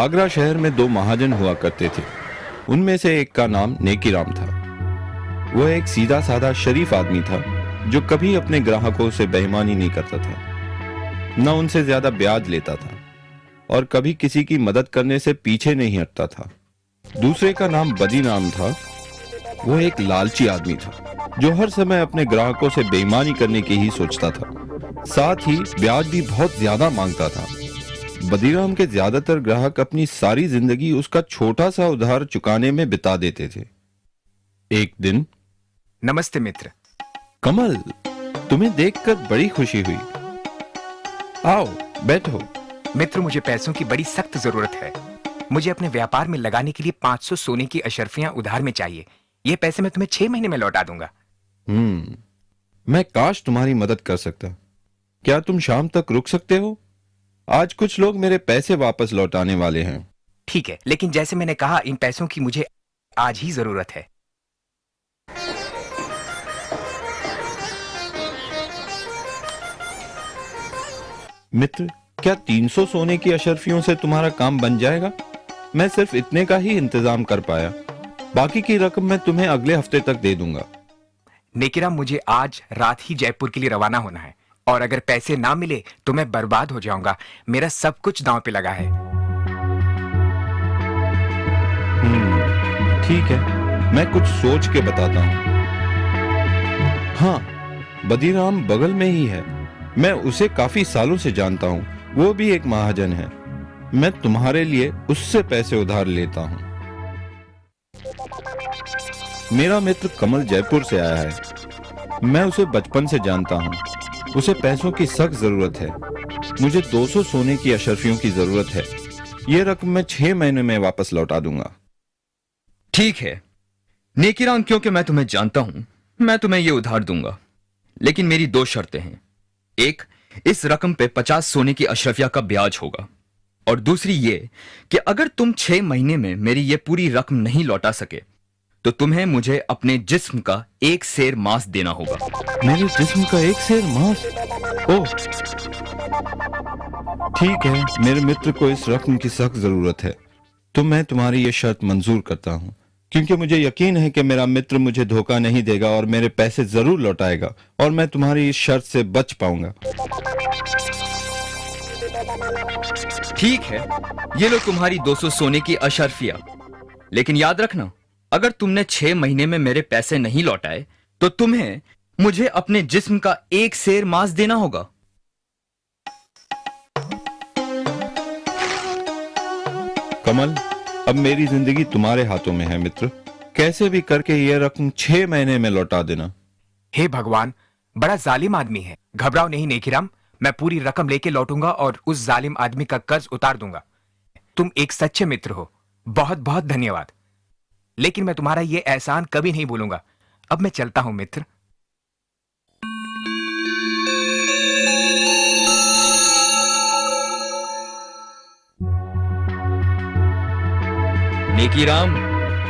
आगरा शहर में दो महाजन हुआ करते थे। उनमें से एक का नाम नेकीराम था। वह एक सीधा साधा शरीफ आदमी था जो कभी अपने ग्राहकों से बेईमानी नहीं करता था, न उनसे ज्यादा ब्याज लेता था और कभी किसी की मदद करने से पीछे नहीं हटता था। दूसरे का नाम बदीराम था। वह एक लालची आदमी था जो हर समय अपने ग्राहकों से बेईमानी करने की ही सोचता था, साथ ही ब्याज भी बहुत ज्यादा मांगता था। बदीराम के ज्यादातर ग्राहक अपनी सारी जिंदगी उसका छोटा सा उधार चुकाने में बिता देते थे। एक दिन, नमस्ते मित्र। कमल, तुम्हें देखकर बड़ी खुशी हुई। आओ बैठो। मित्र, मुझे पैसों की बड़ी सख्त जरूरत है। मुझे अपने व्यापार में लगाने के लिए 500 सोने की अशर्फियां उधार में चाहिए। ये पैसे मैं तुम्हें 6 महीने में लौटा दूंगा। मैं काश तुम्हारी मदद कर सकता। क्या तुम शाम तक रुक सकते हो? आज कुछ लोग मेरे पैसे वापस लौटाने वाले हैं। ठीक है, लेकिन जैसे मैंने कहा, इन पैसों की मुझे आज ही जरूरत है। मित्र, क्या 300 सोने की अशर्फियों से तुम्हारा काम बन जाएगा? मैं सिर्फ इतने का ही इंतजाम कर पाया। बाकी की रकम मैं तुम्हें अगले हफ्ते तक दे दूंगा। नेकीराम, मुझे आज रात ही जयपुर के लिए रवाना होना है और अगर पैसे ना मिले तो मैं बर्बाद हो जाऊंगा। मेरा सब कुछ दांव पे लगा है। ठीक है, मैं कुछ सोच के बताता हूँ। हाँ, बदीराम बगल में ही है। मैं उसे काफी सालों से जानता हूँ। वो भी एक महाजन है। मैं तुम्हारे लिए उससे पैसे उधार लेता हूँ। मेरा मित्र कमल जयपुर से आया है। मैं उसे बचपन से जानता हूँ। उसे पैसों की सख्त जरूरत है। मुझे 200 सोने की अशर्फियों की जरूरत है। यह रकम मैं 6 महीने में वापस लौटा दूंगा। ठीक है नेकीराम, क्योंकि मैं तुम्हें जानता हूं, मैं तुम्हें यह उधार दूंगा, लेकिन मेरी 2 शर्तें हैं। एक, इस रकम पे 50 सोने की अशरफिया का ब्याज होगा, और दूसरी ये कि अगर तुम 6 महीने में मेरी ये पूरी रकम नहीं लौटा सके तो तुम्हें मुझे अपने जिस्म का 1 सेर मांस देना होगा। मेरे जिस्म का 1 सेर मांस? ओह, ठीक है। मेरे मित्र को इस रकम की सख्त जरूरत है, तो मैं तुम्हारी ये शर्त मंजूर करता हूँ, क्योंकि मुझे यकीन है कि मेरा मित्र मुझे धोखा नहीं देगा और मेरे पैसे जरूर लौटाएगा और मैं तुम्हारी इस शर्त से बच पाऊंगा। ठीक है, ये लो तुम्हारी 200 सोने की अशरफिया, लेकिन याद रखना, अगर तुमने 6 महीने में मेरे पैसे नहीं लौटाए तो तुम्हें मुझे अपने जिस्म का 1 सेर मांस देना होगा। कमल, अब मेरी जिंदगी तुम्हारे हाथों में है मित्र। कैसे भी करके यह रकम 6 महीने में लौटा देना। हे भगवान, बड़ा जालिम आदमी है। घबराओ नहीं नेकीराम, मैं पूरी रकम लेके लौटूंगा और उस जालिम आदमी का कर्ज उतार दूंगा। तुम एक सच्चे मित्र हो। बहुत बहुत धन्यवाद। लेकिन मैं तुम्हारा ये एहसान कभी नहीं भूलूंगा। अब मैं चलता हूं मित्र। नेकीराम,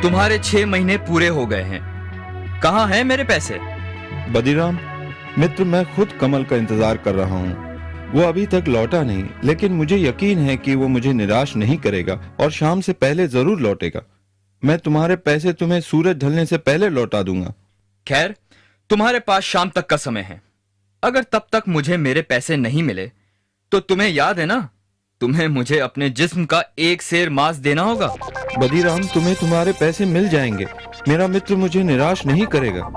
तुम्हारे 6 महीने पूरे हो गए हैं। कहां हैं मेरे पैसे? बदीराम मित्र, मैं खुद कमल का इंतजार कर रहा हूँ। वो अभी तक लौटा नहीं, लेकिन मुझे यकीन है कि वो मुझे निराश नहीं करेगा और शाम से पहले जरूर लौटेगा। मैं तुम्हारे पैसे तुम्हें सूरज ढलने से पहले लौटा दूंगा। खैर, तुम्हारे पास शाम तक का समय है। अगर तब तक मुझे मेरे पैसे नहीं मिले तो तुम्हें याद है ना, तुम्हें मुझे अपने जिस्म का 1 सेर मांस देना होगा। बदीराम, तुम्हें तुम्हारे पैसे मिल जाएंगे। मेरा मित्र मुझे निराश नहीं करेगा।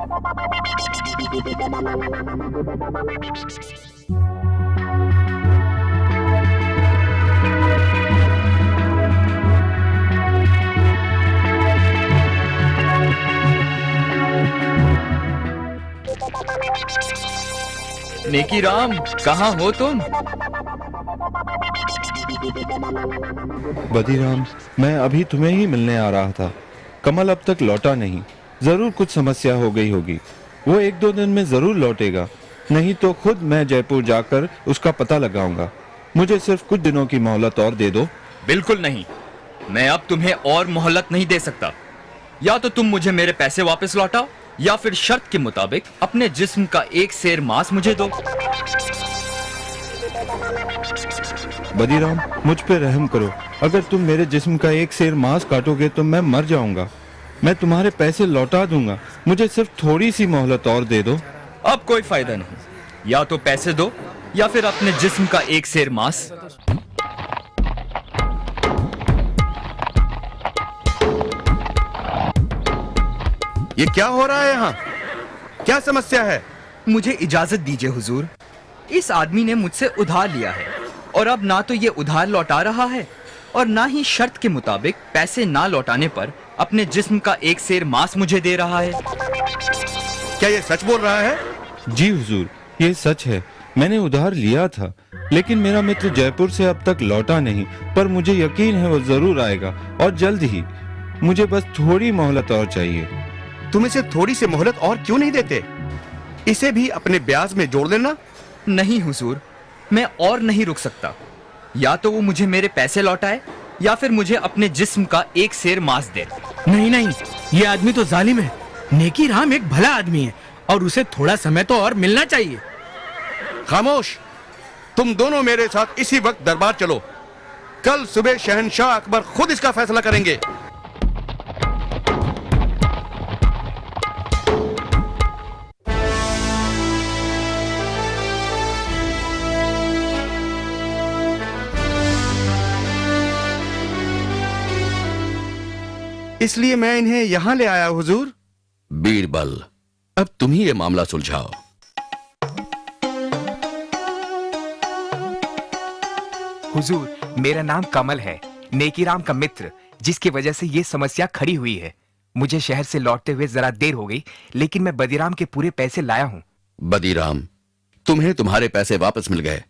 नेकीराम, कहां हो तुम? बदीराम, मैं अभी तुम्हें ही मिलने आ रहा था। कमल अब तक लौटा नहीं। जरूर कुछ समस्या हो गई होगी। वो 1-2 दिन में जरूर लौटेगा, नहीं तो खुद मैं जयपुर जाकर उसका पता लगाऊंगा। मुझे सिर्फ कुछ दिनों की मोहलत और दे दो। बिल्कुल नहीं, मैं अब तुम्हें और मोहलत नहीं दे सकता। या तो तुम मुझे मेरे पैसे वापस लौटाओ या फिर शर्त के मुताबिक अपने जिस्म का 1 सेर मांस मुझे दो। बदीराम, मुझ पे रहम करो। अगर तुम मेरे जिस्म का एक सेर मांस काटोगे तो मैं मर जाऊंगा। मैं तुम्हारे पैसे लौटा दूंगा, मुझे सिर्फ थोड़ी सी मोहलत और दे दो। अब कोई फायदा नहीं, या तो पैसे दो या फिर अपने जिस्म का एक सेर मांस। ये क्या हो रहा है यहाँ? क्या समस्या है? मुझे इजाजत दीजिए हुजूर। इस आदमी ने मुझसे उधार लिया है और अब ना तो ये उधार लौटा रहा है और ना ही शर्त के मुताबिक पैसे ना लौटाने पर अपने जिस्म का एक सेर मांस मुझे दे रहा है। क्या ये सच बोल रहा है? जी हुजूर, ये सच है। मैंने उधार लिया था, लेकिन मेरा मित्र जयपुर से अब तक लौटा नहीं, पर मुझे यकीन है वो जरूर आएगा और जल्द ही। मुझे बस थोड़ी मोहलत और चाहिए। तुम इसे थोड़ी सी मोहलत और क्यों नहीं देते? इसे भी अपने ब्याज में जोड़ लेना। नहीं हुजूर, मैं और नहीं रुक सकता। या तो वो मुझे मेरे पैसे लौटाए या फिर मुझे अपने जिस्म का एक सेर मांस दे। नहीं नहीं, ये आदमी तो जालिम है। नेकी राम एक भला आदमी है और उसे थोड़ा समय तो और मिलना चाहिए। खामोश! तुम दोनों मेरे साथ इसी वक्त दरबार चलो। कल सुबह शहंशाह अकबर खुद इसका फैसला करेंगे। इसलिए मैं इन्हें यहां ले आया हुजूर। बीरबल, अब तुम ही ये मामला सुलझाओ। हुजूर, मेरा नाम कमल है, नेकीराम का मित्र, जिसकी वजह से ये समस्या खड़ी हुई है। मुझे शहर से लौटते हुए जरा देर हो गई, लेकिन मैं बदीराम के पूरे पैसे लाया हूँ। बदीराम, तुम्हें तुम्हारे पैसे वापस मिल गए,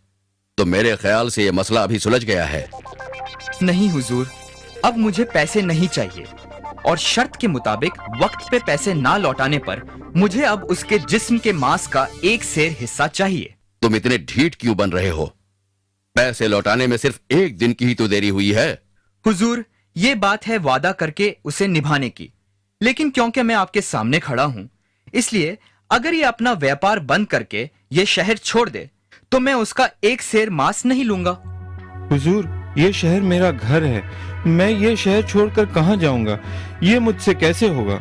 तो मेरे ख्याल से ये मसला अभी सुलझ गया है। नहीं हुजूर, अब मुझे पैसे नहीं चाहिए और शर्त के मुताबिक वक्त पे पैसे ना लौटाने पर मुझे अब उसके जिस्म के मांस का एक सेर हिस्सा चाहिए। तुम इतने ढीठ क्यों बन रहे हो? पैसे लौटाने में सिर्फ एक दिन की ही तो देरी हुई है। हुजूर, ये बात है वादा करके उसे निभाने की, लेकिन क्योंकि मैं आपके सामने खड़ा हूँ, इसलिए अगर ये अपना व्यापार बंद करके ये शहर छोड़ दे तो मैं उसका एक सेर मांस नहीं लूंगा। हुजूर, ये शहर मेरा घर है। मैं ये शहर छोड़कर कहाँ जाऊंगा? ये मुझसे कैसे होगा?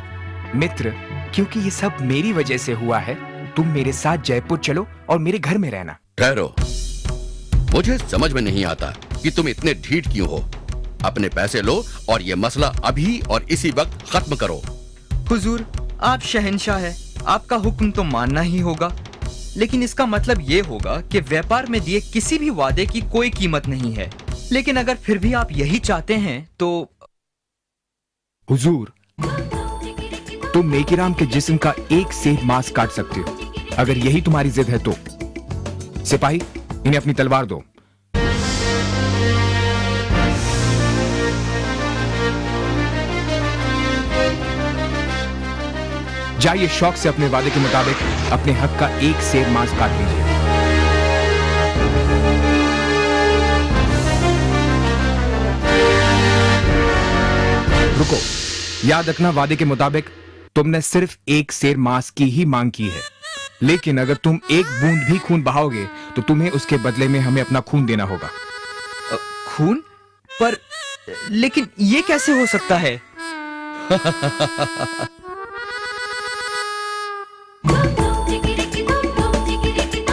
मित्र, क्योंकि ये सब मेरी वजह से हुआ है, तुम मेरे साथ जयपुर चलो और मेरे घर में रहना। ठहरो, मुझे समझ में नहीं आता कि तुम इतने ढीठ क्यों हो। अपने पैसे लो और ये मसला अभी और इसी वक्त खत्म करो। हुजूर, आप शहंशाह है, आपका हुक्म तो मानना ही होगा, लेकिन इसका मतलब ये होगा कि व्यापार में दिए किसी भी वादे की कोई कीमत नहीं है। लेकिन अगर फिर भी आप यही चाहते हैं तो हुजूर, तुम नेकीराम के जिस्म का एक सेर मांस काट सकते हो, अगर यही तुम्हारी जिद है तो। सिपाही, इन्हें अपनी तलवार दो। जाइए, शौक से अपने वादे के मुताबिक अपने हक का एक सेर मांस काट लीजिए। रुको, याद रखना, वादे के मुताबिक तुमने सिर्फ एक सेर मांस की ही मांग की है, लेकिन अगर तुम एक बूंद भी खून बहाओगे तो तुम्हें उसके बदले में हमें अपना खून देना होगा। खून? पर लेकिन ये कैसे हो सकता है?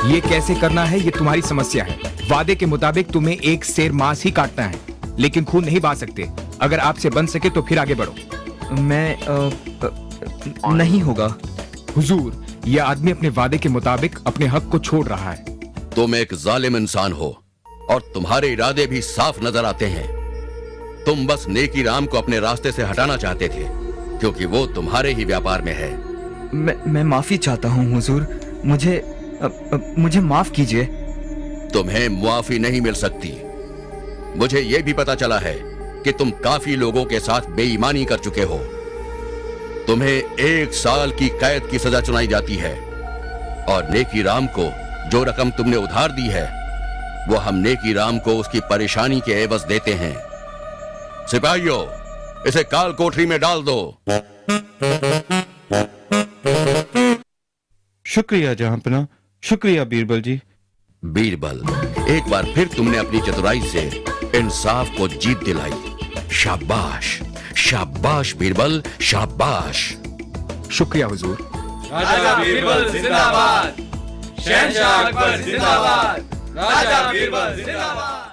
ये कैसे करना है, ये तुम्हारी समस्या है। वादे के मुताबिक तुम्हें एक सेर मांस ही काटना है, लेकिन खून नहीं बहा सकते। अगर आपसे बन सके तो फिर आगे बढ़ो। मैं नहीं होगा। हुजूर, यह आदमी अपने वादे के मुताबिक अपने हक को छोड़ रहा है। तुम एक जालिम इंसान हो और तुम्हारे इरादे भी साफ नजर आते हैं। तुम बस नेकीराम को अपने रास्ते से हटाना चाहते थे, क्योंकि वो तुम्हारे ही व्यापार में है। मैं माफी चाहता हूँ हुजूर, मुझे माफ कीजिए। तुम्हें मुआफी नहीं मिल सकती। मुझे यह भी पता चला है कि तुम काफी लोगों के साथ बेईमानी कर चुके हो। तुम्हें 1 साल की कैद की सजा सुनाई जाती है और नेकीराम को जो रकम तुमने उधार दी है वो हम नेकीराम को उसकी परेशानी के एवज देते हैं। सिपाहियों, इसे काल कोठरी में डाल दो। शुक्रिया जहांपना, शुक्रिया बीरबल जी। बीरबल, एक बार फिर तुमने अपनी चतुराई से इंसाफ को जीत दिलाई। शाबाश, शाबाश बीरबल, शाबाश। शुक्रिया हुजूर। राजा बीरबल जिंदाबाद, शहंशाह अकबर जिंदाबाद, राजा बीरबल जिंदाबाद।